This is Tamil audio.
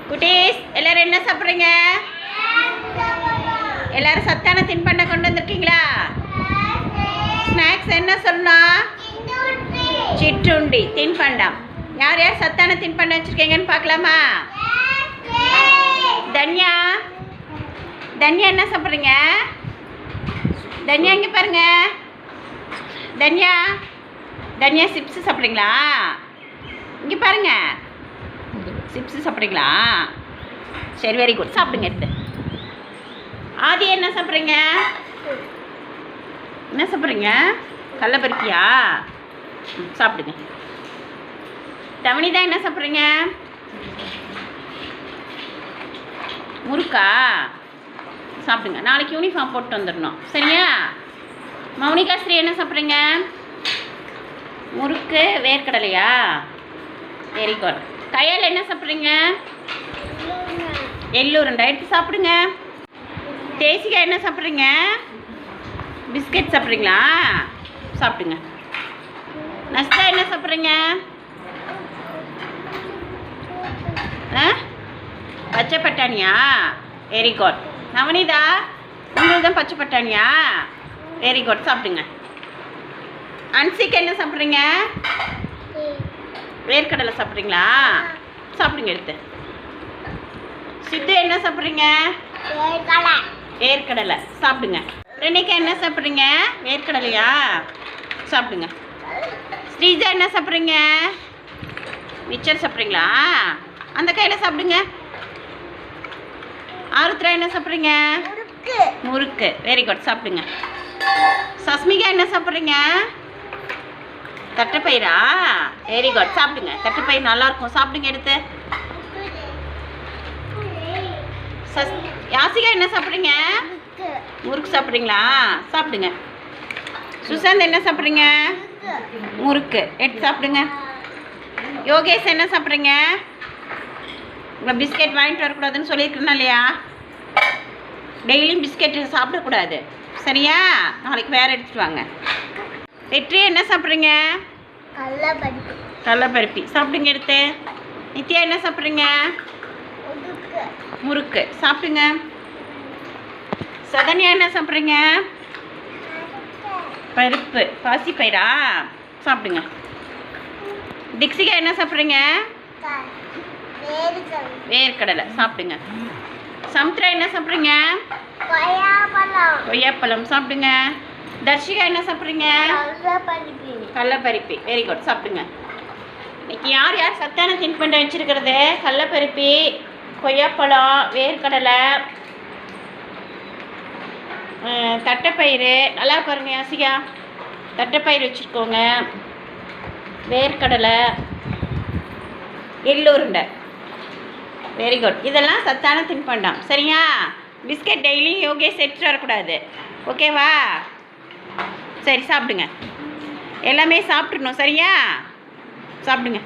குட்டீஸ் எல்லாரும் என்ன சாப்பிட்றீங்க? எல்லாரும் சத்தான தின்பண்டம் கொண்டு வந்திருக்கீங்களா? ஸ்நாக்ஸ் என்ன சொல்லணும்? சிற்றுண்டி தின்பண்டம். யார் யார் சத்தான தின்பண்டம் வச்சுருக்கீங்கன்னு பார்க்கலாமா? தன்யா தன்யா என்ன சாப்பிட்றீங்க? தன்யா இங்கே பாருங்க. தன்யா தன்யா சிப்ஸ் சாப்பிட்றீங்களா? இங்கே பாருங்க, சிப்ஸ் சாப்பிட்றீங்களா? சரி, வெரி குட். சாப்பிடுங்க எடுத்து. ஆதி என்ன சாப்பிட்றீங்க? என்ன சாப்பிட்றீங்க? கடலைப்பருப்பியா? சாப்பிடுங்க. தவணிதா என்ன சாப்பிட்றீங்க? முறுக்கா? சாப்பிடுங்க. நாளைக்கு யூனிஃபார்ம் போட்டு வந்துடணும், சரியா? மௌனிகா ஸ்ரீ என்ன சாப்பிட்றீங்க? முறுக்கு வேர்க்கடலையா? Very good. கையால் என்ன சாப்பிட்றீங்க? எள்ளுருண்டை எடுத்து சாப்பிடுங்க. தேசிகா என்ன சாப்பிட்றீங்க? பிஸ்கட் சாப்பிட்றீங்களா? சாப்பிடுங்க. நஸ்தா என்ன சாப்பிட்றீங்க? பச்சை பட்டாணியா? Very good. நவனிதா உங்களுக்கு தான் பச்சை பட்டாணியா? வெரி குட், சாப்பிடுங்க. அன்சிக்கு என்ன சாப்பிட்றீங்க? வேர்க்கடலை சாப்பிட்றீங்களா? சாப்பிடுங்க எடுத்து. சித்து என்ன சாப்பிட்றீங்க? வேர்க்கடலை சாப்பிடுங்க. ரெனிகா என்ன சாப்பிட்றீங்க? வேர்க்கடலையா? சாப்பிடுங்க. ஸ்ரீஜா என்ன சாப்பிட்றீங்க? மிச்சர் சாப்பிட்றீங்களா? அந்த கையில் சாப்பிடுங்க. ஆருத்ரா என்ன சாப்பிட்றீங்க? முறுக்கு. வெரி குட், சாப்பிடுங்க. சஸ்மிகா என்ன சாப்பிட்றீங்க? தட்டைப்பயிரா? வெரி குட், சாப்பிடுங்க. தட்டைப்பயிர் நல்லாயிருக்கும், சாப்பிடுங்க எடுத்து. யாசிகா என்ன சாப்பிட்றீங்க? முறுக்கு சாப்பிட்றீங்களா? சாப்பிடுங்க. சுசாந்த் என்ன சாப்பிட்றீங்க? முறுக்கு எடுத்து சாப்பிடுங்க. யோகேஷ் என்ன சாப்பிட்றீங்க? உங்களை பிஸ்கெட் வாங்கிட்டு வரக்கூடாதுன்னு சொல்லியிருக்கேன்னா இல்லையா? டெய்லியும் பிஸ்கெட் சாப்பிடக்கூடாது, சரியா? நாளைக்கு வேறு எடுத்துகிட்டு வாங்க. வெற்றி என்ன சாப்பிட்றீங்க? கடலைப்பருப்பி. சாப்பிடுங்க எடுத்து. நித்யா என்ன சாப்பிட்றீங்க? முறுக்கு. சாப்பிடுங்க. சதன்யா என்ன சாப்பிட்றீங்க? பருப்பு. பாசிப்பயிரா? சாப்பிடுங்க. டிக்ஸிகா என்ன சாப்பிட்றீங்க? வேர்க்கடலை. சாப்பிடுங்க. சமுத்ரா என்ன சாப்பிட்றீங்க? கொய்யாப்பழம். சாப்பிடுங்க. தர்ஷிகா என்ன சாப்பிட்றீங்க? கடலைப்பருப்பி. வெரி குட், சாப்பிடுங்க. இன்னைக்கு யார் யார் சத்தான தின்பண்டம் வச்சுருக்கிறது? கடலைப்பருப்பி, கொய்யாப்பழம், வேர்க்கடலை, தட்டைப்பயிறு. நல்லா பாருங்க யாசிகா, தட்டைப்பயிறு வச்சுருக்கோங்க, வேர்க்கடலை, எள்ளுருண்டை. Very good. இதெல்லாம் சத்தான தின்பண்டம், சரியா? பிஸ்கட் டெய்லியும் யோகேஷ் எடுத்துகிட்டு வரக்கூடாது, ஓகேவா? சரி, சாப்பிடுங்க. எல்லாமே சாப்பிட்றணும், சரியா? சாப்பிடுங்க.